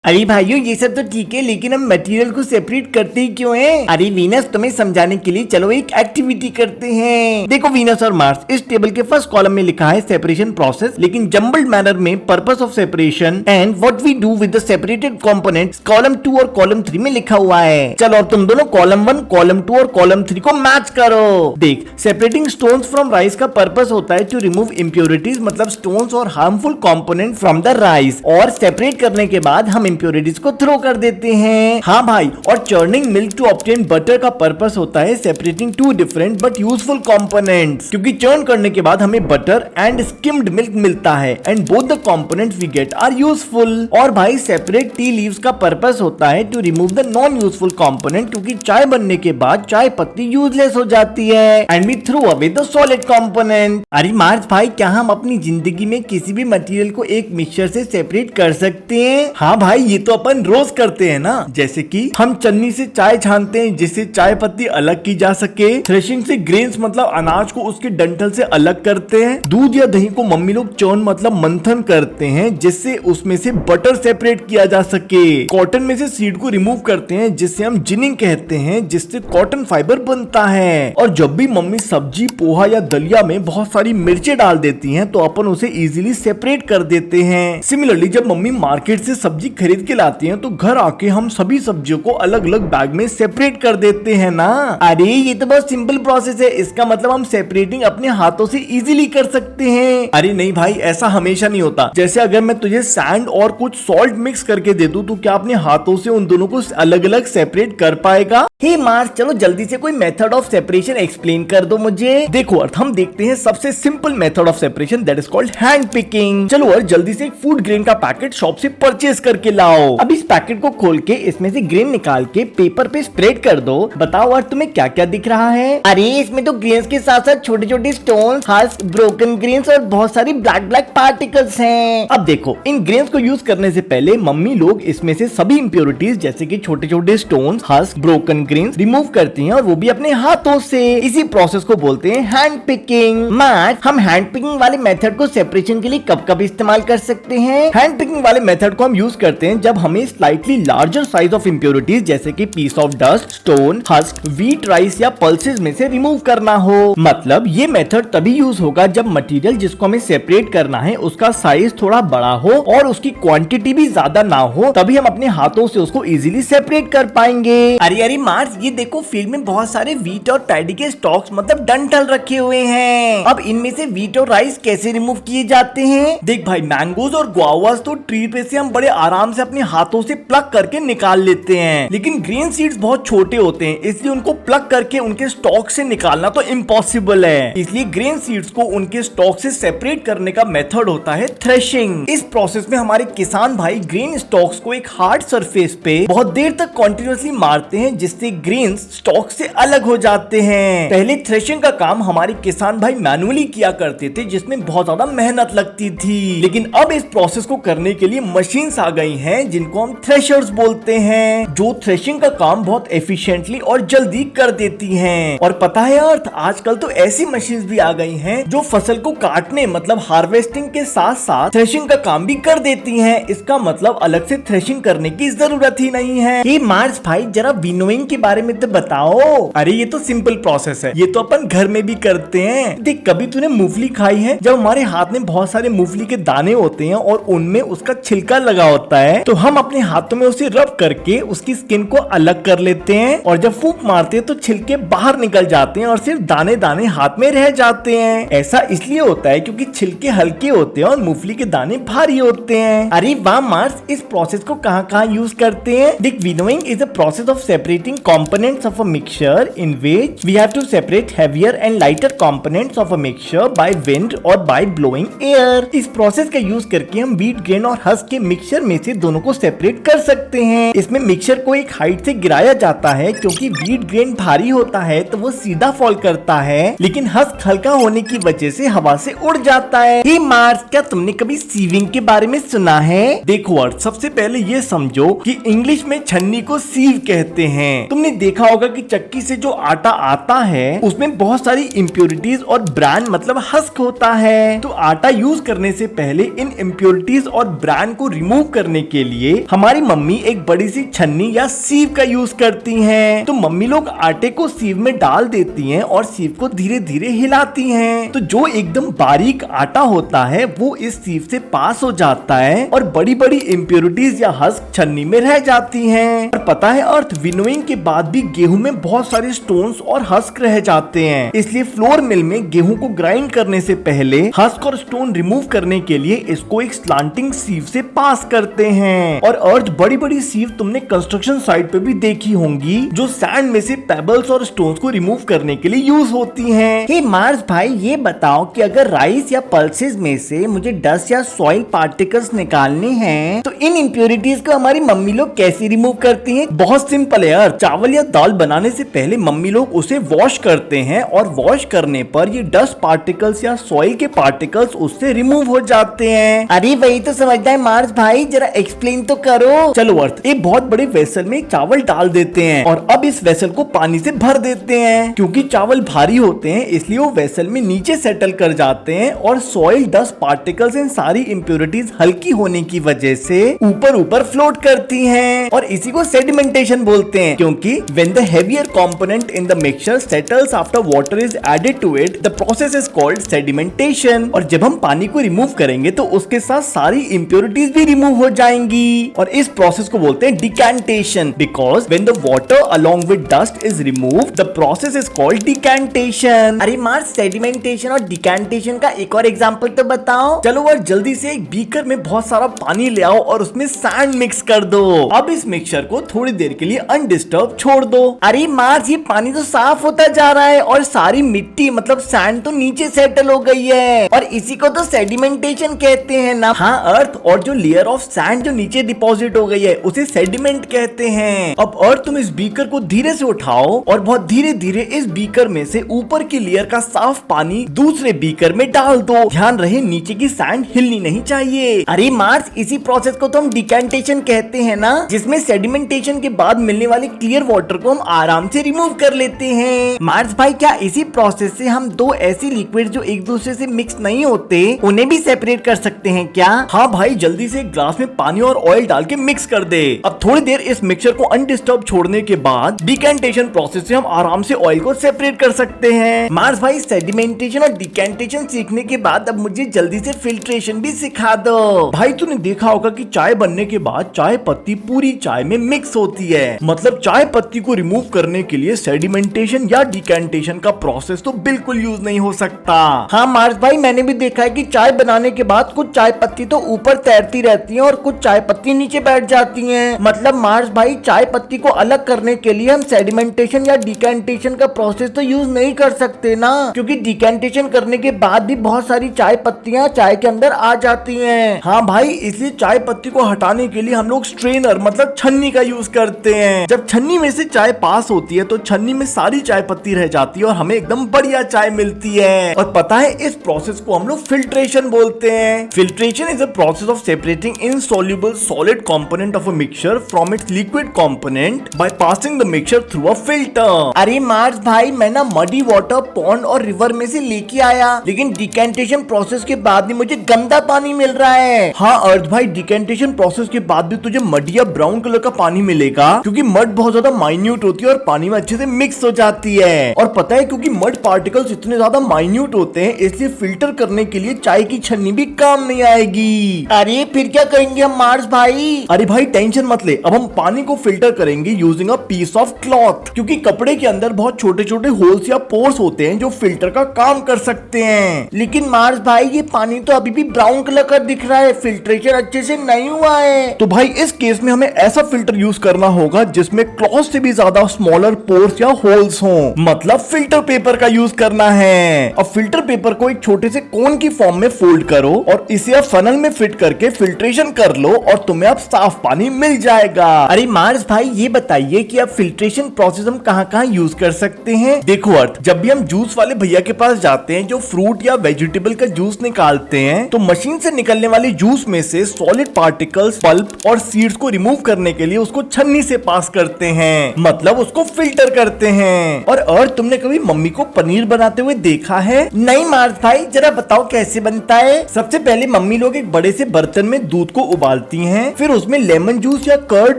अरे भाइयों ये सब तो ठीक है, लेकिन हम मटेरियल को सेपरेट करते ही क्यों हैं? अरे वीनस, तुम्हें समझाने के लिए चलो एक एक्टिविटी करते हैं। देखो वीनस और मार्स, इस टेबल के फर्स्ट कॉलम में लिखा है सेपरेशन प्रोसेस, लेकिन जम्बल्ड मैनर में purpose of separation and what we do with the separated components column 2 और कॉलम 3 में लिखा हुआ है। चलो और तुम दोनों कॉलम 1, कॉलम 2 और कॉलम 3 को मैच करो। देख, सेपरेटिंग स्टोन्स फ्रॉम राइस का पर्पस होता है टू रिमूव इम्प्योरिटीज, मतलब स्टोन्स और harmful component from the rice, और सेपरेट करने के बाद हम इम्प्योरिटीज को थ्रो कर देते हैं। हाँ भाई, और churning milk to obtain butter का पर्पस होता है separating two different but useful components, क्योंकि चर्न करने के बाद हमें बटर एंड स्किम्ड मिल्क मिलता है and both the components we get are useful. और भाई सेपरेट टी लीव्स का पर्पस होता है to remove the non useful component, क्योंकि चाय बनने के बाद चाय पत्ती यूजलेस हो जाती है and we throw away the solid component. अरे मार्च भाई, क्या हम अपनी जिंदगी में किसी भी मटेरियल को एक मिक्सचर से सेपरेट कर सकते हैं? हाँ भाई, ये तो अपन रोज करते हैं ना। जैसे कि हम चन्नी से चाय छानते हैं जिससे चाय पत्ती अलग की जा सके, थ्रेशिंग से ग्रेन्स मतलब अनाज को उसके डंठल से अलग करते हैं, दूध या दही को मम्मी लोग चर्न मतलब मंथन करते हैं जिससे उसमें से बटर सेपरेट किया जा सके, कॉटन में से सीड को रिमूव करते हैं जिससे हम जिनिंग कहते हैं, जिससे कॉटन फाइबर बनता है। और जब भी मम्मी सब्जी, पोहा या दलिया में बहुत सारी मिर्चें डाल देती हैं तो अपन उसे इजीली सेपरेट कर देते हैं। सिमिलरली जब मम्मी मार्केट से सब्जी खरीद के लाती हैं तो घर आके हम सभी सब्जियों को अलग अलग बैग में सेपरेट कर देते हैं ना। अरे ये तो बहुत सिंपल प्रोसेस है, इसका मतलब हम सेपरेटिंग अपने हाथों से इजीली कर सकते हैं। अरे नहीं भाई, ऐसा हमेशा नहीं होता। जैसे अगर मैं तुझे सैंड और कुछ सॉल्ट मिक्स करके दे दूं तो क्या अपने हाथों से उन दोनों को अलग अलग सेपरेट कर पाएगा? हे मार्स, चलो जल्दी से कोई मेथड ऑफ सेपरेशन एक्सप्लेन कर दो मुझे। देखो अर्थ, हम देखते हैं सबसे simple method of separation, that is called hand picking. चलो और जल्दी से एक फूड ग्रेन का पैकेट शॉप से परचेज करके लाओ। अब इस पैकेट को खोल के इसमें से ग्रेन निकाल के पेपर पे स्प्रेड कर दो। बताओ और तुम्हें क्या क्या दिख रहा है? अरे इसमें तो ग्रेन्स के साथ साथ छोटे छोटे स्टोन्स, हस्क, ब्रोकन ग्रेन्स और बहुत सारी ब्लैक ब्लैक पार्टिकल्स हैं। अब देखो, इन ग्रेन्स को यूज करने से पहले मम्मी लोग इसमें से सभी इम्प्योरिटीज जैसे कि छोटे छोटे stones, husk, broken grains remove करती हैं और वो भी अपने हाथों से। इसी प्रोसेस को बोलते हैं हैंड पिकिंग। मार्च, हम हैंड पिकिंग वाले मेथड को सेपरेशन के लिए कब कब इस्तेमाल कर सकते हैं? हैंड पिकिंग वाले मेथड को हम यूज करते हैं जब हमें slightly larger size of impurities जैसे कि piece of dust, stone, husk, wheat, rice या पल्सेस में से रिमूव करना हो। मतलब ये मेथड तभी यूज होगा जब मटेरियल जिसको हमें सेपरेट करना है उसका साइज थोड़ा बड़ा हो और उसकी क्वांटिटी भी ज्यादा ना हो, तभी हम अपने हाथों से उसको इजीली सेपरेट कर पाएंगे। अरे मार्स, ये देखो फील्ड में बहुत सारे व्हीट और पैडी के स्टॉक्स मतलब डंठल रखे हुए हैं। अब इनमें से व्हीट और राइस कैसे रिमूव किए जाते हैं? देख भाई, मैंगोज और गुआवास तो ट्री पे से हम बड़े आराम से अपने हाथों से प्लग करके निकाल लेते हैं, लेकिन ग्रीन सीड्स बहुत छोटे होते हैं, इसलिए उनको प्लग करके उनके स्टॉक से निकालना तो इम्पॉसिबल है। इसलिए ग्रीन सीड्स को उनके स्टॉक से सेपरेट करने का मेथड होता है थ्रेशिंग। इस प्रोसेस में हमारे किसान भाई ग्रीन स्टॉक्स को एक हार्ड सरफेस पे बहुत देर तक कंटिन्यूअसली मारते हैं जिससे ग्रेन स्टॉक से अलग हो जाते हैं। पहले थ्रेशिंग का काम हमारे किसान भाई मैनुअली किया करते थे जिसमें बहुत ज्यादा मेहनत लगती थी, लेकिन अब इस प्रोसेस को करने के लिए मशीन्स आ गई हैं जिनको हम थ्रेशर्स बोलते हैं, जो थ्रेशिंग का काम बहुत एफिशिएंटली और जल्दी कर देती हैं। और पता है अर्थ, आजकल तो ऐसी मशीन्स भी आ गई हैं जो फसल को काटने मतलब हार्वेस्टिंग के साथ साथ थ्रेशिंग का काम भी कर देती हैं। इसका मतलब अलग से थ्रेशिंग करने की जरूरत ही नहीं है। ये मार्स भाई, जरा विनोइंग के बारे में तो बताओ। अरे ये तो सिंपल प्रोसेस है, ये तो अपन घर में भी करते हैं। देख, कभी तूने मूंगफली खाई है? जब हमारे हाथ में बहुत सारे मूंगफली के दाने होते हैं और उनमें उसका छिलका लगा होता है तो हम अपने हाथों में उसे रब करके उसकी स्किन को अलग कर लेते हैं और जब फूंक मारते हैं तो छिलके बाहर निकल जाते हैं और सिर्फ दाने दाने हाथ में रह जाते हैं। ऐसा इसलिए होता है क्योंकि छिलके हल्के होते हैं और मूंगफली के दाने भारी होते हैं। अरे वाह मार्स, इस प्रोसेस को कहाँ कहाँ यूज करते हैं? देख, winnowing is a process of separating components of a mixture in which we have to separate heavier and lighter components of a mixture by wind और बाय ब्लोइंग एयर। इस process का use करके हम wheat grain और husk के mixture में से दोनों को सेपरेट कर सकते हैं। इसमें मिक्सचर को एक हाइट से गिराया जाता है क्योंकि व्हीट ग्रेन भारी होता है तो वो सीधा फॉल करता है, लेकिन हस्क हल्का होने की वजह से हवा से उड़ जाता है। हे मार्स, क्या तुमने कभी सीविंग के बारे में सुना है? देखो अर्थ, सबसे पहले ये समझो कि इंग्लिश में छन्नी को सीव कहते हैं। तुमने देखा होगा कि चक्की से जो आटा आता है उसमें बहुत सारी इम्प्योरिटीज और ब्रांड मतलब हस्क होता है, तो आटा यूज करने से पहले इन इम्प्योरिटीज और ब्रांड को रिमूव करने के लिए हमारी मम्मी एक बड़ी सी छन्नी या सीव का यूज करती हैं। तो मम्मी लोग आटे को सीव में डाल देती हैं और सीव को धीरे धीरे हिलाती हैं। तो जो एकदम बारीक आटा होता है वो इस सीव से पास हो जाता है और बड़ी बड़ी इम्प्योरिटीज या हस्क छन्नी में रह जाती हैं। और पता है अर्थ, विनोइंग के बाद भी गेहूं में बहुत सारे स्टोन्स और हस्क रह जाते हैं। इसलिए फ्लोर मिल में गेहूं को ग्राइंड करने से पहले हस्क और स्टोन रिमूव करने के लिए इसको एक स्लांटिंग सीव से पास करते हैं। और अर्थ, बड़ी बड़ी सीव तुमने कंस्ट्रक्शन साइट पे भी देखी होंगी जो सैंड में से पेबल्स और स्टोन्स को रिमूव करने के लिए यूज होती हैं। हे मार्स भाई, ये बताओ कि अगर राइस या पल्सेस में से मुझे डस्ट या सॉइल पार्टिकल्स निकालने हैं तो इन इम्प्योरिटीज को हमारी मम्मी लोग कैसे रिमूव करती हैं? बहुत सिंपल है यार। चावल या दाल बनाने से पहले मम्मी लोग उसे वॉश करते हैं और वॉश करने पर ये डस्ट पार्टिकल्स या सॉइल के पार्टिकल्स उससे रिमूव हो जाते हैं। अरे वही तो समझना है मार्स भाई, जरा एक्सप्लेन तो करो। चलो अर्थ, एक बहुत बड़े वेसल में चावल डाल देते हैं और अब इस वेसल को पानी से भर देते हैं। क्योंकि चावल भारी होते हैं इसलिए वो वेसल में नीचे सेटल कर जाते हैं और सॉइल, डस्ट पार्टिकल्स एंड सारी इम्प्योरिटीज हल्की होने की वजह से ऊपर ऊपर फ्लोट करती हैं और इसी को सेडिमेंटेशन बोलते हैं। क्योंकि when the heavier component in the mixture settles after water is added to it, the process is called sedimentation। और जब हम पानी को रिमूव करेंगे तो उसके साथ सारी इम्प्योरिटीज भी रिमूव हो जाएंगी और इस प्रोसेस को बोलते हैं decantation. Because when the water along with dust is removed, the process is called decantation। अरे मार्स, सेडिमेंटेशन और डिकैंटेशन का एक और एग्जांपल तो बताओ। चलो और जल्दी से एक बीकर में बहुत सारा पानी ले आओ और उसमें सैंड मिक्स कर दो। अब इस मिक्सचर को थोड़ी देर के लिए अनडिस्टर्ब छोड़ दो। अरे मार्स, ये पानी तो साफ होता जा रहा है और सारी मिट्टी मतलब सैंड तो नीचे सेटल हो गई है और इसी को तो सेडिमेंटेशन कहते हैं ना। हाँ अर्थ, और जो लेयर ऑफ सैंड जो नीचे डिपॉजिट हो गई है उसे सेडिमेंट कहते हैं। अब अर्थ, तुम इस बीकर को धीरे से उठाओ और बहुत धीरे धीरे इस बीकर में से ऊपर की लेयर का साफ पानी दूसरे बीकर में डाल दो। ध्यान रहे नीचे की सैंड हिलनी नहीं चाहिए। अरे मार्स, इसी प्रोसेस को तो हम डिकैंटेशन कहते हैं ना, जिसमें सेडिमेंटेशन के बाद मिलने वाले क्लियर वाटर को हम आराम से रिमूव कर लेते हैं। मार्स भाई, क्या इसी प्रोसेस से हम दो ऐसी लिक्विड जो एक दूसरे से मिक्स नहीं होते उन्हें भी सेपरेट कर सकते हैं क्या? हाँ भाई, जल्दी से एक ग्लास में पानी और ऑयल डाल के मिक्स कर दे। अब थोड़ी देर इस मिक्सचर को अनडिस्टर्ब छोड़ने के बाद डिकैंटेशन प्रोसेस से हम आराम से ऑयल को सेपरेट कर सकते हैं। मार्स भाई, सेडिमेंटेशन और डिकैंटेशन सीखने के बाद अब मुझे जल्दी से फिल्ट्रेशन भी सिखा दो। भाई, तूने देखा होगा कि चाय बनने के बाद चाय पत्ती पूरी चाय में मिक्स होती है। मतलब चाय पत्ती को रिमूव करने के लिए सेडिमेंटेशन या डिकैंटेशन का प्रोसेस तो बिल्कुल यूज नहीं हो सकता। हाँ मार्स भाई, मैंने भी देखा है कि चाय बनाने के बाद कुछ चाय पत्ती तो ऊपर तैरती रहती हैं और कुछ चाय पत्ती नीचे बैठ जाती हैं। मतलब मार्स भाई, चाय पत्ती को अलग करने के लिए हम सेडिमेंटेशन या डिकैंटेशन का प्रोसेस तो यूज नहीं कर सकते ना, क्योंकि डिकैंटेशन करने के बाद भी बहुत सारी चाय पत्तियां चाय के अंदर आ जाती हैं। हाँ भाई, इसलिए चाय पत्ती को हटाने के लिए हम लोग स्ट्रेनर मतलब छन्नी का यूज करते हैं। जब छन्नी में से चाय पास होती है तो छन्नी में सारी चाय पत्ती रह जाती है और हमें एकदम बढ़िया चाय मिलती है। और पता है, इस प्रोसेस को हम लोग फिल्ट्रेशन बोलते हैं। Filtration is a process of separating insoluble solid component of a mixture from its liquid component by passing the mixture through a filter. अरे मार्स भाई, मैं ना मडी वाटर पॉन्ड और रिवर में से लेके आया, लेकिन डिकैंटेशन प्रोसेस के बाद भी मुझे गंदा पानी मिल रहा है। हाँ अर्थ भाई, डिकैंटेशन प्रोसेस के बाद भी तुझे मड या ब्राउन कलर का पानी मिलेगा क्योंकि मड बहुत ज्यादा माइन्यूट होती है और पानी में अच्छे से मिक्स हो जाती है। और पता है, क्योंकि मड पार्टिकल्स इतने ज्यादा माइन्यूट होते हैं इसलिए फिल्टर करने के लिए चाय की छन्नी भी काम नहीं आएगी। अरे फिर क्या करेंगे हम मार्स भाई? अरे भाई टेंशन मत ले, अब हम पानी को फिल्टर करेंगे using a piece of cloth, क्योंकि कपड़े के अंदर बहुत छोटे छोटे होल्स या पोर्स होते हैं जो फिल्टर का काम कर सकते हैं। लेकिन मार्स भाई, ये पानी तो अभी भी ब्राउन कलर का दिख रहा है, फिल्ट्रेशन अच्छे से नहीं हुआ है। तो भाई इस केस में हमें ऐसा फिल्टर यूज करना होगा जिसमें क्लॉथ से भी ज्यादा स्मॉलर पोर्स या होल्स हों, मतलब फिल्टर पेपर का यूज करना है। अब फिल्टर पेपर को एक छोटे से कोन की फॉर्म में फोल्ड करो और इसे अब फनल में फिट करके फिल्ट्रेशन कर लो और तुम्हें अब साफ पानी मिल जाएगा। अरे मार्स भाई, ये बताइए कि अब फिल्ट्रेशन प्रोसेस हम कहाँ यूज कर सकते हैं? देखो अर्थ, जब भी हम जूस वाले भैया के पास जाते हैं जो फ्रूट या वेजिटेबल का जूस निकालते हैं, तो मशीन से निकलने वाले जूस में से सॉलिड पार्टिकल्स, पल्प और सीड्स को रिमूव करने के लिए उसको छन्नी से पास करते हैं, मतलब उसको फिल्टर करते हैं। और अर्थ, तुमने कभी मम्मी को पनीर बनाते हुए देखा है? नहीं मार्स भाई, जरा बताओ कैसे बनता है? सबसे पहले मम्मी लोग एक बड़े से बर्तन में दूध को उबाल डालती हैं, फिर उसमें लेमन जूस या कर्ड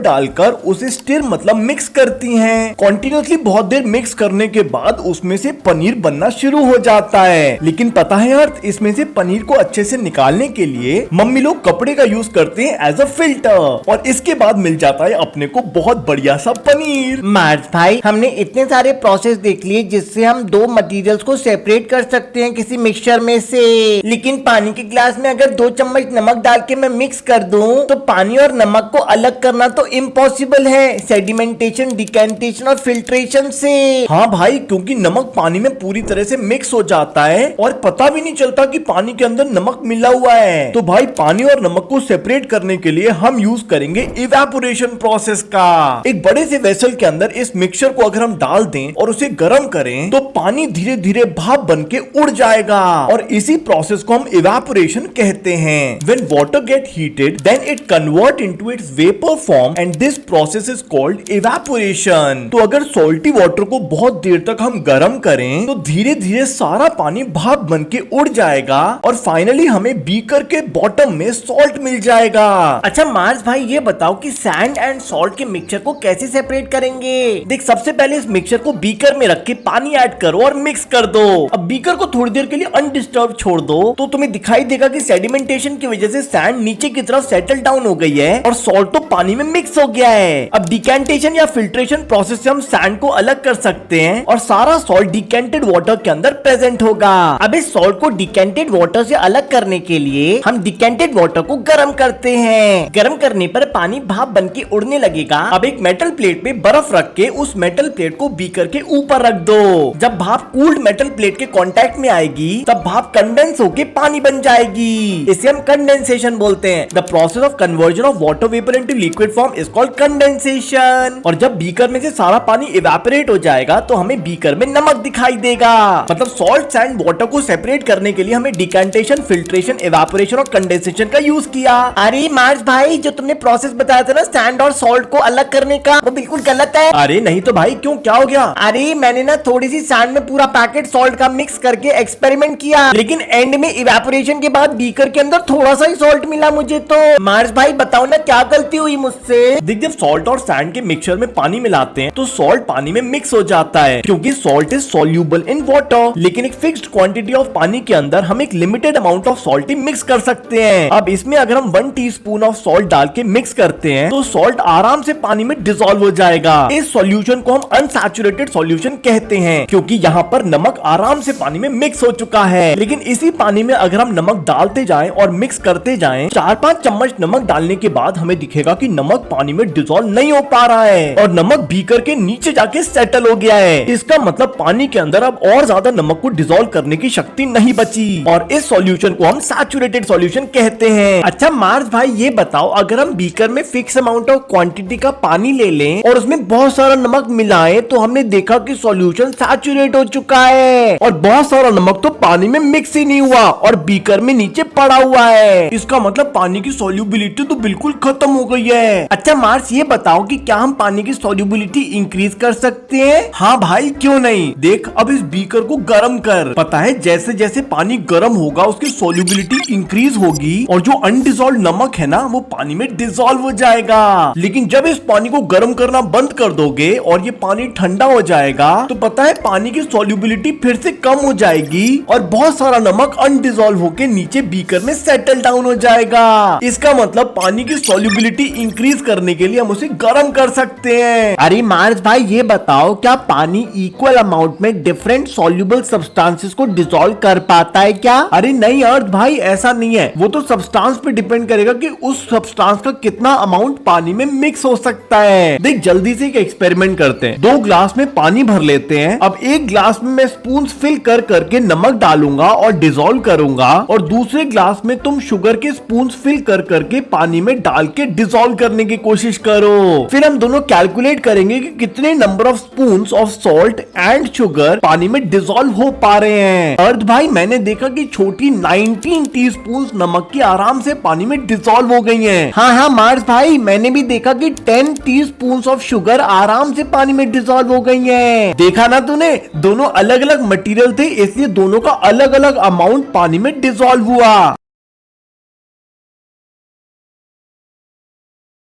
डालकर उसे स्टिर मतलब मिक्स करती हैं। कॉन्टिन्यूसली बहुत देर मिक्स करने के बाद उसमें से पनीर बनना शुरू हो जाता है। लेकिन पता है अर्थ, इसमें से पनीर को अच्छे से निकालने के लिए मम्मी लोग कपड़े का यूज करते हैं एज अ फिल्टर, और इसके बाद मिल जाता है अपने को बहुत बढ़िया सा पनीर। मार्स भाई, हमने इतने सारे प्रोसेस देख लिए जिससे हम दो मटेरियल्स को सेपरेट कर सकते हैं किसी मिक्सचर में से, लेकिन पानी के ग्लास में अगर 2 चम्मच नमक डाल के मैं मिक्स कर दूं तो पानी और नमक को अलग करना तो इम्पॉसिबल है सेडिमेंटेशन, डिकेंटेशन और फिल्ट्रेशन से। हाँ भाई, क्योंकि नमक पानी में पूरी तरह से मिक्स हो जाता है और पता भी नहीं चलता कि पानी के अंदर नमक मिला हुआ है। तो भाई पानी और नमक को सेपरेट करने के लिए हम यूज करेंगे इवेपोरेशन प्रोसेस का। एक बड़े से वेसल के अंदर इस मिक्सचर को अगर हम डाल दें और उसे गर्म करें तो पानी धीरे धीरे भाप बन के उड़ जाएगा, और इसी प्रोसेस को हम इवेपोरेशन कहते हैं। When water get heated, then it convert into its vapor form and this process is called evaporation। तो अगर सॉल्टी वाटर को बहुत देर तक हम गर्म करें तो धीरे धीरे सारा पानी भाप बन के उड़ जाएगा और फाइनली हमें बीकर के बॉटम में सॉल्ट मिल जाएगा। अच्छा मार्स भाई, ये बताओ कि सैंड एंड सॉल्ट के मिक्सचर को कैसे सेपरेट करेंगे? देख, सबसे पहले इस मिक्सचर को बीकर में रख के पानी ऐड करो और मिक्स कर दो। अब बीकर को थोड़ी देर के लिए अनडिस्टर्ब छोड़ दो तो तुम्हें दिखाई देगा कि सेडिमेंटेशन की वजह से सैंड नीचे की तरफ सेटल डाउन हो गई है और सॉल्ट तो पानी में मिक्स हो गया है। अब डिकेंटेशन या फिल्ट्रेशन प्रोसेस से हम सैंड को अलग कर सकते हैं और सारा सॉल्ट डिकेंटेड वाटर के अंदर प्रेजेंट होगा। अब इस सॉल्ट को डिकेंटेड वाटर से अलग करने के लिए हम डिकेंटेड वाटर को गर्म करते हैं। गर्म करने पर पानी भाप बन के उड़ने लगेगा। अब एक मेटल प्लेट पे बर्फ रख के उस मेटल प्लेट को बीकर के ऊपर रख दो। जब भाप कूल्ड मेटल प्लेट के कांटेक्ट में आएगी तब भाप कंडेंस होके पानी बन जाएगी। इसे हम कंडेंसेशन बोलते हैं। The process of conversion of water vapour into liquid form is called condensation. और जब बीकर में से सारा पानी इवेपोरेट हो जाएगा तो हमें बीकर में नमक दिखाई देगा। मतलब सॉल्ट, सैंड, वाटर को सेपरेट करने के लिए हमें डिकेंटेशन, फिल्ट्रेशन, इवेपोरेशन और कंडेंसेशन का यूज किया। अरे मार्स भाई, जो तुमने प्रोसेस बताया था ना सैंड और सॉल्ट को अलग करने का, वो बिल्कुल गलत है। अरे नहीं तो भाई, क्यों, क्या हो गया? अरे मैंने ना थोड़ी सी सैंड में पूरा पैकेट सॉल्ट का मिक्स करके एक्सपेरिमेंट किया, लेकिन एंड में इवेपोरेशन के बाद बीकर के अंदर थोड़ा सा ही सॉल्ट मिला मुझे। तो मार्स भाई बताओ ना क्या गलती हुई मुझसे? देख, जब सॉल्ट और सैंड के मिक्सचर में पानी मिलाते हैं तो सॉल्ट पानी में मिक्स हो जाता है क्योंकि salt is soluble in water. लेकिन एक फिक्स्ड क्वांटिटी ऑफ पानी के अंदर हम एक limited amount of salt he mix कर सकते हैं। अब इसमें अगर हम 1 टीस्पून ऑफ सॉल्ट डाल के मिक्स करते हैं तो सॉल्ट आराम से पानी में डिसॉल्व हो जाएगा। इस सॉल्यूशन को हम अनसैचुरेटेड सॉल्यूशन कहते हैं क्योंकि यहाँ पर नमक आराम से पानी में मिक्स हो चुका है। लेकिन इसी पानी में अगर हम नमक डालते जाएं और मिक्स करते जाएं, 4-5 चम्मच नमक डालने के बाद हमें दिखेगा कि नमक पानी में डिसॉल्व नहीं हो पा रहा है और नमक बीकर के नीचे जाके सेटल हो गया है। इसका मतलब पानी के अंदर अब और ज्यादा नमक को डिसॉल्व करने की शक्ति नहीं बची और इस सॉल्यूशन को हम सैचुरेटेड सॉल्यूशन कहते हैं। अच्छा मार्स भाई, ये बताओ अगर हम बीकर में फिक्स अमाउंट ऑफ क्वांटिटी का पानी ले लें और उसमें बहुत सारा नमक मिलाएं तो हमने देखा कि सॉल्यूशन सैचुरेट हो चुका है और बहुत सारा नमक तो पानी में मिक्स ही नहीं हुआ और बीकर में नीचे पड़ा हुआ है। इसका मतलब पानी की सॉल्युबिलिटी तो बिल्कुल खत्म हो गई है। अच्छा मार्स, ये बताओ कि क्या हम पानी की सॉल्युबिलिटी इंक्रीज कर सकते हैं? हाँ भाई, क्यों नहीं। देख, अब इस बीकर को गर्म कर। पता है, जैसे जैसे पानी गर्म होगा उसकी सॉल्युबिलिटी इंक्रीज होगी और जो अनडिसॉल्व नमक है ना वो पानी में डिसॉल्व हो जाएगा। लेकिन जब इस पानी को गर्म करना बंद कर दोगे और ये पानी ठंडा हो जाएगा तो पता है पानी की सॉल्युबिलिटी फिर से कम हो जाएगी और बहुत सारा नमक अनडिसॉल्व होके नीचे बीकर में सेटल डाउन हो जाएगा। इसका मतलब पानी की सॉल्युबिलिटी इंक्रीज करने के लिए हम उसे गर्म कर सकते हैं। अरे मार्स भाई, ये बताओ क्या पानी इक्वल अमाउंट में डिफरेंट सॉल्युबल सब्सटेंसेस को डिसॉल्व कर पाता है क्या? अरे नहीं अर्थ भाई, ऐसा नहीं है। वो तो सब्सटेंस पे डिपेंड करेगा कि उस सब्सटेंस का कितना अमाउंट पानी में मिक्स हो सकता है। देख, जल्दी से एक एक्सपेरिमेंट करते हैं। 2 ग्लास में पानी भर लेते हैं। अब एक ग्लास में मैं स्पून फिल कर करके नमक डालूंगा और डिसॉल्व करूंगा और दूसरे ग्लास में तुम शुगर के स्पून फिल कर करके पानी में डाल के डिसॉल्व करने की कोशिश करो। फिर हम दोनों कैलकुलेट करेंगे कि कितने number of spoons of salt and sugar पानी में डिसॉल्व हो पा रहे हैं। अर्थ भाई, मैंने देखा कि छोटी 19 टीस्पून नमक की आराम से पानी में डिसॉल्व हो गई हैं। हाँ मार्स भाई, मैंने भी देखा कि 10 टीस्पून ऑफ शुगर आराम से पानी में डिसॉल्व हो गई हैं। देखा ना तूने, दोनों अलग अलग मटेरियल थे इसलिए दोनों का अलग अलग अमाउंट पानी में डिसॉल्व हुआ।